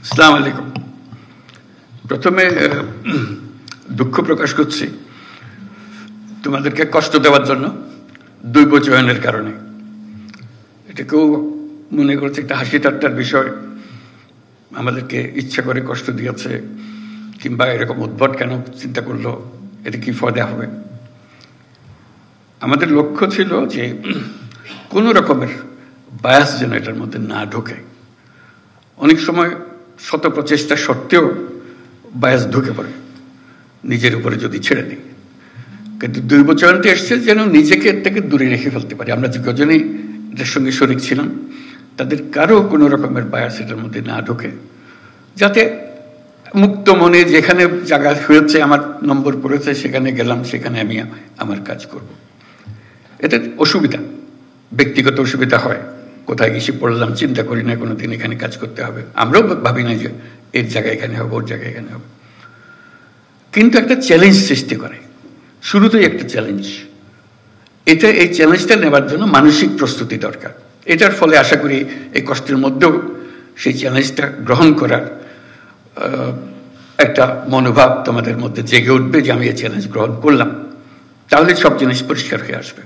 আসসালামু আলাইকুম। প্রথমে দুঃখ প্রকাশ করছি তোমাদেরকে কষ্ট দেওয়ার জন্য, দৈব চয়নের কারণে। এটা কেউ মনে করছে একটা হাসি ঠাট্টার বিষয়, আমাদেরকে ইচ্ছা করে কষ্ট দিয়েছে, কিংবা এরকম উদ্ভট কেন চিন্তা করলো, এটা কি ফায়দা হবে। আমাদের লক্ষ্য ছিল যে কোনো রকমের বায়াস যেন এটার মধ্যে না ঢোকে। অনেক সময় শত প্রচেষ্টা সত্ত্বেও বায়াস ঢুকে পড়ে, নিজের উপরে যদি ছেড়ে দিই। কিন্তু দৈব চয়নটি এসছে যেন নিজেকে এর থেকে দূরে রেখে ফেলতে পারি। আমরা যে কজনই এটার সঙ্গে শরিক ছিলাম, তাদের কারো কোনো রকমের বায়াস এটার মধ্যে না ঢোকে, যাতে মুক্ত মনে যেখানে জায়গা হয়েছে, আমার নম্বর পড়েছে, সেখানে গেলাম, সেখানে আমি আমার কাজ করব। এটা অসুবিধা, ব্যক্তিগত অসুবিধা হয়। কোথায় গেছি পড়লাম, চিন্তা করি না কোনোদিন এখানে কাজ করতে হবে। আমরাও ভাবি না যে এর জায়গায় এখানে হবে, ওর জায়গায় এখানে হবে। কিন্তু একটা চ্যালেঞ্জ সৃষ্টি করে, শুরুতেই একটা চ্যালেঞ্জ। এই চ্যালেঞ্জটা নেবার জন্য মানসিক প্রস্তুতি দরকার। এটার ফলে আশা করি এই কষ্টের মধ্যেও সেই চ্যালেঞ্জটা গ্রহণ করার একটা মনোভাব তোমাদের মধ্যে জেগে উঠবে যে আমি এই চ্যালেঞ্জ গ্রহণ করলাম। তাহলে সব জিনিস পরিষ্কার হয়ে আসবে।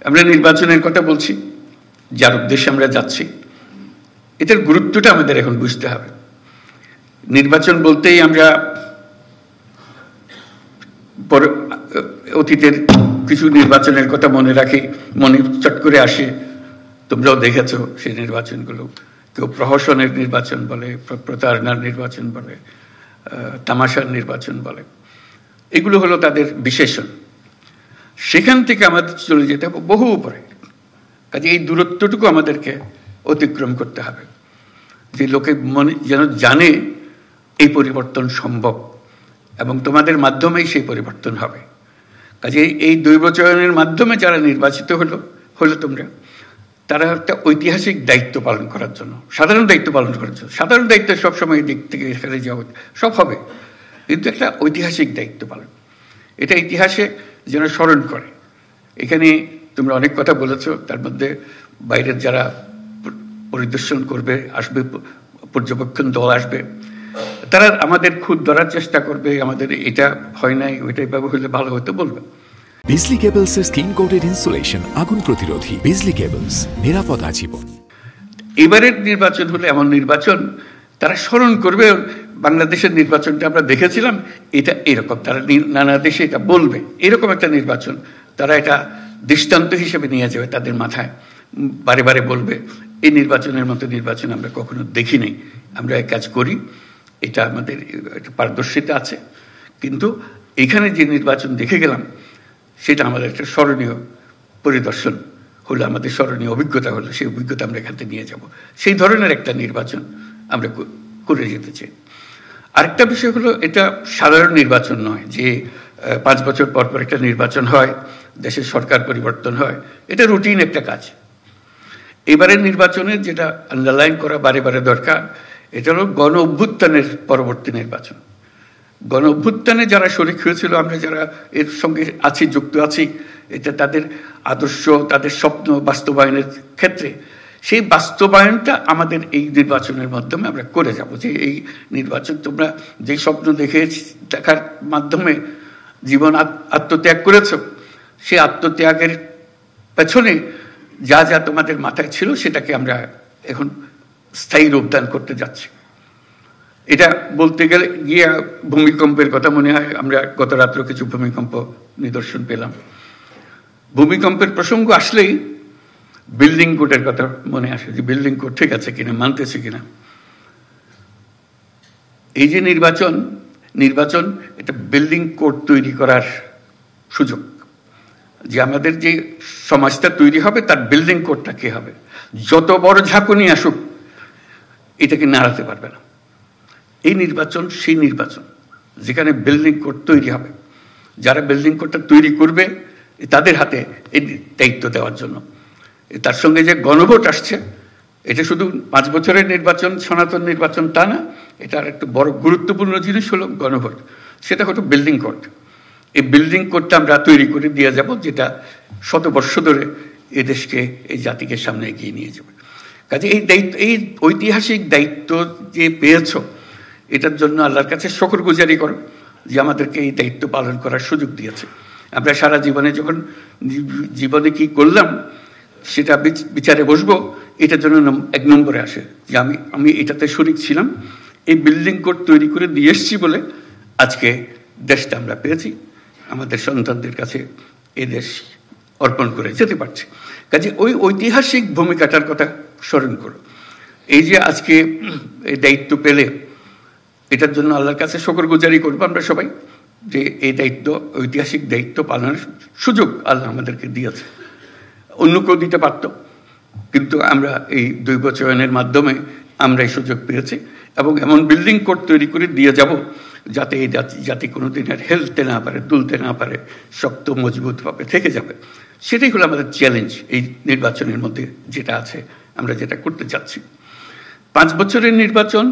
আমরা নির্বাচনের কথা বলছি, যার উদ্দেশ্যে আমরা যাচ্ছি, এটার গুরুত্বটা আমাদের এখন বুঝতে হবে। নির্বাচন বলতেই আমরা অতীতের কিছু নির্বাচনের কথা মনে রাখি, মনে চট করে আসে। তোমরাও দেখেছো সেই নির্বাচনগুলো। কেউ প্রহসনের নির্বাচন বলে, প্রতারণার নির্বাচন বলে, তামাশার নির্বাচন বলে। এগুলো হলো তাদের বিশেষণ। সেখান থেকে আমাদের চলে যেতে হবে বহু উপরে। কাজে এই দূরত্বটুকু আমাদেরকে অতিক্রম করতে হবে, যে লোকে মনে যেন জানে এই পরিবর্তন সম্ভব, এবং তোমাদের মাধ্যমেই সেই পরিবর্তন হবে। কাজে এই দৈব চয়নের মাধ্যমে যারা নির্বাচিত হলো তোমরা, তারা একটা ঐতিহাসিক দায়িত্ব পালন করার জন্য, সাধারণ দায়িত্ব পালন করার জন্য। সাধারণ দায়িত্ব সবসময় দিক থেকে এখানে যাওয়া সব হবে, কিন্তু একটা ঐতিহাসিক দায়িত্ব পালন, এটা ইতিহাসে যেন স্মরণ করে। এখানে তোমরা অনেক কথা বলেছো, তার মধ্যে বাইরের যারা পরিদর্শন করবে, আসবে, পর্যবেক্ষণ দল আসবে, তারা আমাদের খুদ ধরার চেষ্টা করবে, আমাদের এটা হয় নাই, ওইটাই ব্যবহার হলে ভালো হতো বলবে। বিজলি কেবলস এর স্কিন কোটেড ইনসুলেশন আগুন প্রতিরোধী। বিজলি কেবলস, নিরাপদ আজীবন। এবারের নির্বাচন হলো এমন নির্বাচন, তারা স্মরণ করবে বাংলাদেশের নির্বাচনটা আমরা দেখেছিলাম, এটা এরকম। তারা নানা দেশে এটা বলবে, এরকম একটা নির্বাচন। তারা এটা দৃষ্টান্ত হিসেবে নিয়ে যাবে তাদের মাথায়, বারে বারে বলবে এই নির্বাচনের মতো নির্বাচন আমরা কখনো দেখিনি, আমরা এই কাজ করি, এটা আমাদের একটা পারদর্শিতা আছে। কিন্তু এখানে যে নির্বাচন দেখে গেলাম, সেটা আমাদের একটা স্মরণীয় পরিদর্শন হলো, আমাদের স্মরণীয় অভিজ্ঞতা হলো। সেই অভিজ্ঞতা আমরা এখান থেকে নিয়ে যাব। সেই ধরনের একটা নির্বাচন আমরা করে যেতে চাই। আরেকটা বিষয় হলো, এটা সাধারণ নির্বাচন নয় যে 5 বছর পর পর একটা নির্বাচন হয়, দেশের সরকার পরিবর্তন হয়। এটা রুটিন একটা কাজ। এবারের নির্বাচনের যেটা আন্ডারলাইন করা বারে বারে দরকার, এটা হলো গণ অভ্যুত্থানের পরবর্তী নির্বাচন। গণ অভ্যুত্থানে যারা শরিক হয়েছিল, আমরা যারা এর সঙ্গে আছি, যুক্ত আছি, এটা তাদের আদর্শ, তাদের স্বপ্ন বাস্তবায়নের ক্ষেত্রে সেই বাস্তবায়নটা আমাদের এই নির্বাচনের মাধ্যমে আমরা করে যাব। যে এই নির্বাচন তোমরা যে স্বপ্ন দেখার মাধ্যমে জীবন আত্মত্যাগ করেছ, সেই আত্মত্যাগের পেছনে যা যা তোমাদের মাথায় ছিল, সেটাকে আমরা এখন স্থায়ী রূপদান করতে যাচ্ছি। এটা বলতে গেলে গিয়ে ভূমিকম্পের কথা মনে হয়। আমরা গত রাত্রে কিছু ভূমিকম্প নিদর্শন পেলাম। ভূমিকম্পের প্রসঙ্গ আসলেই বিল্ডিং কোডের কথা মনে আসে, যে বিল্ডিং কোড ঠিক আছে কিনা, মানতেছে কিনা। এই যে নির্বাচন এটা বিল্ডিং কোড তৈরি করার সুযোগ, যে আমাদের যে সমাজটা তৈরি হবে তার বিল্ডিং কোডটা কি হবে। যত বড় ঝাঁকুনি আসুক, এটাকে নাড়াতে পারবে না। এই নির্বাচন সেই নির্বাচন যেখানে বিল্ডিং কোড তৈরি হবে। যারা বিল্ডিং কোডটা তৈরি করবে, তাদের হাতে এই দায়িত্ব দেওয়ার জন্য। তার সঙ্গে যে গণভোট আসছে, এটা শুধু 5 বছরের নির্বাচন, সনাতন নির্বাচন তা না, এটার একটা বড় গুরুত্বপূর্ণ জিনিস হলো গণভোট। সেটা হলো বিল্ডিং কোড। এই বিল্ডিং কোডটা আমরা তৈরি করে দিয়ে যাব, যেটা 100 বর্ষ ধরে এদেশকে, এই জাতিকে সামনে এগিয়ে নিয়ে যাবে। কাজে এই দায়িত্ব, এই ঐতিহাসিক দায়িত্ব যে পেয়েছ, এটার জন্য আল্লাহর কাছে শুকরগুজারি করো যে আমাদেরকে এই দায়িত্ব পালন করার সুযোগ দিয়েছে। আমরা সারা জীবনে যখন জীবনে কি করলাম সেটা বিচারে বসবো, এটার জন্য 1 নম্বরে আসে যে আমি এটাতে শরিক ছিলাম, এই বিল্ডিং কোড তৈরি করে দিয়ে এসছি বলে আজকে দেশটা আমরা পেয়েছি, আমাদের সন্তানদের কাছে এই দেশ অর্পণ করে যেতে পারছি। কাজে ওই ঐতিহাসিক ভূমিকাটার কথা স্মরণ করো। এই যে আজকে এই দায়িত্ব পেলে, এটার জন্য আল্লাহর কাছে শুকরগুজারি করবো আমরা সবাই, যে এই দায়িত্ব, ঐতিহাসিক দায়িত্ব পালনের সুযোগ আল্লাহ আমাদেরকে দিয়েছে। অন্য কেউ দিতে পারত, কিন্তু আমরা এই দৈবচয়নের মাধ্যমে আমরা এই সুযোগ পেয়েছি এবং এমন বিল্ডিং কোড তৈরি করে দিয়ে যাব যাতে এই জাতি কোনোদিন আর হেলতে না পারে, তুলতে না পারে, শক্ত মজবুতভাবে থেকে যাবে। সেটাই হলো আমাদের চ্যালেঞ্জ এই নির্বাচনের মধ্যে যেটা আছে, আমরা যেটা করতে চাচ্ছি। 5 বছরের নির্বাচন,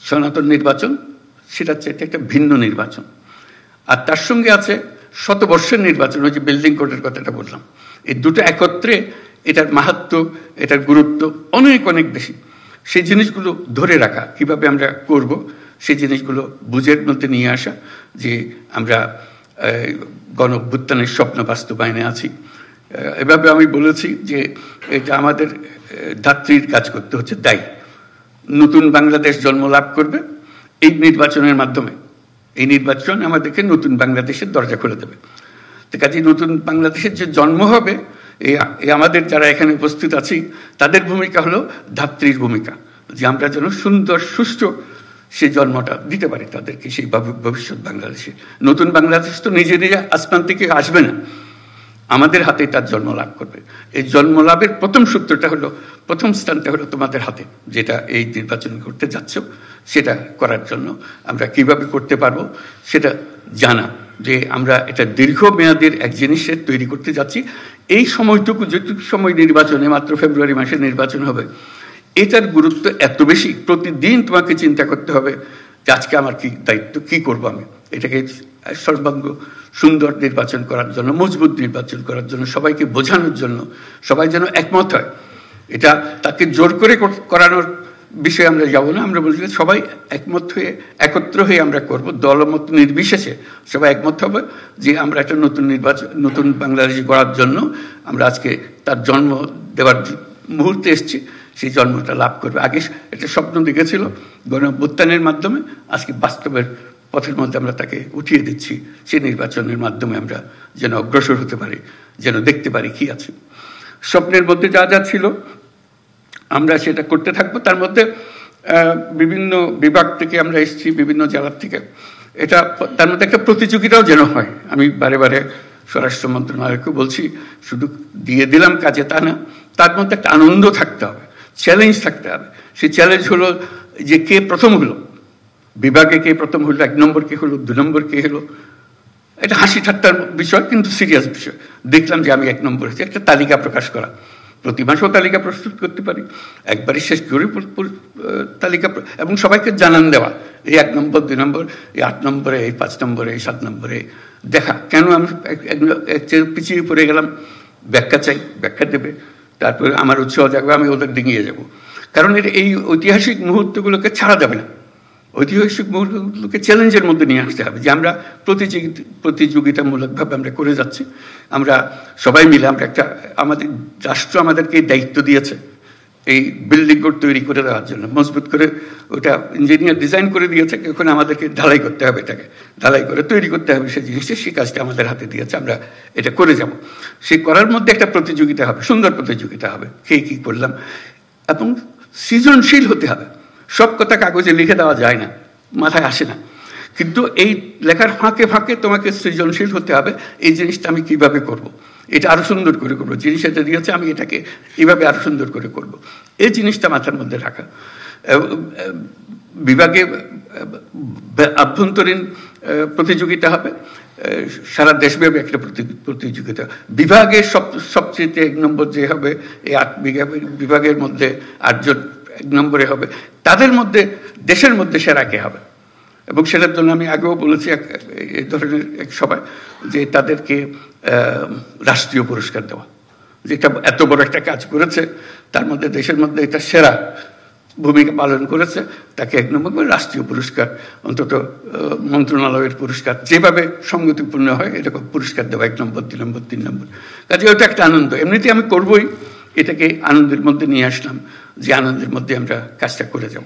সনাতন নির্বাচন, সেটা হচ্ছে একটা ভিন্ন নির্বাচন। আর তার সঙ্গে আছে শতবর্ষের নির্বাচন, ওই যে বিল্ডিং কোডের কথাটা বললাম। এই দুটো একত্রে এটার মাহাত্ম্য, এটার গুরুত্ব অনেক অনেক বেশি। সেই জিনিসগুলো ধরে রাখা, কিভাবে আমরা করব, সেই জিনিসগুলো বুঝের মধ্যে নিয়ে আসা, যে আমরা গণ-অভ্যুত্থানের স্বপ্ন বাস্তবায়নে আছি। এভাবে আমি বলেছি যে এটা আমাদের ধাত্রীর কাজ করতে হচ্ছে, তাই নতুন বাংলাদেশ জন্ম লাভ করবে এই নির্বাচনের মাধ্যমে। এই নির্বাচন আমাদেরকে নতুন বাংলাদেশের দরজা খুলে দেবে। তো কাজে নতুন বাংলাদেশের যে জন্ম হবে, এই আমাদের যারা এখানে উপস্থিত আছি তাদের ভূমিকা হলো ধাত্রীর ভূমিকা, যে আমরা যেন সুন্দর সুষ্ঠু সেই জন্মটা দিতে পারি তাদেরকে, সেই ভবিষ্যৎ বাংলাদেশে। নতুন বাংলাদেশ তো নিজে নিজে আসমান থেকে আসবে না, আমাদের হাতে তার জন্ম লাভ করবে। এই জন্ম লাভের প্রথম সূত্রটা হলো, প্রথম স্থানটা হলো তোমাদের হাতে, যেটা এই নির্বাচন করতে যাচ্ছ। সেটা করার জন্য আমরা কিভাবে করতে পারবো সেটা জানা, যে আমরা এটা দীর্ঘমেয়াদের এক জিনিসের তৈরি করতে যাচ্ছি। এই সময়টুকু, যেটুকু সময় নির্বাচনে, মাত্র ফেব্রুয়ারি মাসে নির্বাচন হবে, এটার গুরুত্ব এত বেশি। প্রতিদিন তোমাকে চিন্তা করতে হবে যে আজকে আমার কি দায়িত্ব, কি করব আমি। এটাকে সর্বাঙ্গ সুন্দর নির্বাচন করার জন্য, মজবুত নির্বাচন করার জন্য, সবাইকে বোঝানোর জন্য, সবাই যেন একমত হয়। এটা তাকে জোর করে করানোর বিষয়ে আমরা যাব না। আমরা বলছি সবাই একমত হয়ে, একত্র হয়ে আমরা করব, দলমত নির্বিশেষে সবাই একমত হবে যে আমরা একটা নতুন নির্বাচন, নতুন বাংলাদেশ গড়ার জন্য আমরা আজকে তার জন্ম দেওয়ার মুহূর্তে এসেছি। সেই জন্মটা লাভ করবে। আগে একটা স্বপ্ন দেখেছিল গণ-অভ্যুত্থানের মাধ্যমে, আজকে বাস্তবের পথের মধ্যে আমরা তাকে উঠিয়ে দিচ্ছি। সেই নির্বাচনের মাধ্যমে আমরা যেন অগ্রসর হতে পারি, যেন দেখতে পারি কি আছে। স্বপ্নের মধ্যে যা যা ছিল আমরা সেটা করতে থাকবো। তার মধ্যে বিভিন্ন বিভাগ থেকে আমরা এসেছি, বিভিন্ন জেলার থেকে। এটা তার মধ্যে একটা প্রতিযোগিতাও যেন হয়। আমি বারে বারে স্বরাষ্ট্র মন্ত্রণালয়কে বলছি, শুধু দিয়ে দিলাম কাজে তা না, তার মধ্যে একটা আনন্দ থাকতে হবে, চ্যালেঞ্জ থাকতে হবে। সেই চ্যালেঞ্জ হলো যে কে প্রথম হলো, বিভাগে কে প্রথম হলো, 1 নম্বর কে হলো, 2 নম্বর কে হলো। এটা হাসি ঠাট্টার বিষয়, কিন্তু সিরিয়াস বিষয়। দেখলাম যে আমি 1 নম্বর হয়েছি, একটা তালিকা প্রকাশ করা। প্রতি মাসেও তালিকা প্রস্তুত করতে পারি, একবারই শেষ করে তালিকা, এবং সবাইকে জানান দেওয়া, এই 1 নম্বর, 2 নম্বর, এই 8 নম্বরে, এই 5 নম্বরে, এই 7 নম্বরে। দেখা কেন আমি পিছিয়ে পড়ে গেলাম, ব্যাখ্যা চাই, ব্যাখ্যা দেবে। তারপরে আমার উৎসাহ জাগবে, আমি ওদের ডিঙিয়ে যাব। কারণ এই ঐতিহাসিক মুহূর্তগুলোকে ছাড়া যাবে না। ঐতিহাসিক মুহূর্তগুলোকে চ্যালেঞ্জের মধ্যে নিয়ে আসতে হবে, যে আমরা প্রতিযোগিতামূলকভাবে আমরা করে যাচ্ছি। আমরা সবাই মিলে, আমরা একটা, আমাদের রাষ্ট্র আমাদেরকে দায়িত্ব দিয়েছে এই বিল্ডিং কোড তৈরি করে দেওয়ার জন্য, মজবুত করে ওটা ইঞ্জিনিয়ার ডিজাইন করে দিয়েছে। ওখানে আমাদেরকে ঢালাই করতে হবে, এটাকে ঢালাই করে তৈরি করতে হবে সেই জিনিসটা। সেই কাজটা আমাদের হাতে দিয়েছে, আমরা এটা করে যাব। সেই করার মধ্যে একটা প্রতিযোগিতা হবে, সুন্দর প্রতিযোগিতা হবে, কে কি করলাম। এবং সৃজনশীল হতে হবে। সব কথা কাগজে লিখে দেওয়া যায় না, মাথায় আসে না। কিন্তু এই লেখার ফাঁকে ফাঁকে তোমাকে সৃজনশীল হতে হবে। এই জিনিসটা আমি কিভাবে করব, এটা আরো সুন্দর করে করবো, জিনিস এটা দিয়েছে আমি এটাকে এইভাবে আরো সুন্দর করে করব। এই জিনিসটা মাথার মধ্যে রাখা। বিভাগে আভ্যন্তরীণ প্রতিযোগিতা হবে, সারা দেশব্যাপী একটা প্রতিযোগিতা। বিভাগে সবচেয়ে 1 নম্বর যে হবে, এই 8 বিভাগের মধ্যে 8 জন 1 নম্বরে হবে, তাদের মধ্যে দেশের মধ্যে সেরা কে হবে। এবং সেটার জন্য আমি আগেও বলেছি এই ধরনের এক সভায়, যে তাদেরকে রাষ্ট্রীয় পুরস্কার দেওয়া, যেটা এত বড় একটা কাজ করেছে, তার মধ্যে দেশের মধ্যে এটা সেরা ভূমিকা পালন করেছে, তাকে 1 নম্বর করে রাষ্ট্রীয় পুরস্কার, অন্তত মন্ত্রণালয়ের পুরস্কার যেভাবে সঙ্গতিপূর্ণ হয় এরকম পুরস্কার দেওয়া 1 নম্বর, 2 নম্বর, 3 নম্বর। কাজে ওটা একটা আনন্দ, এমনিতে আমি করবই, এটাকে আনন্দের মধ্যে নিয়ে আসলাম, যে আনন্দের মধ্যে আমরা কাজটা করে যাব।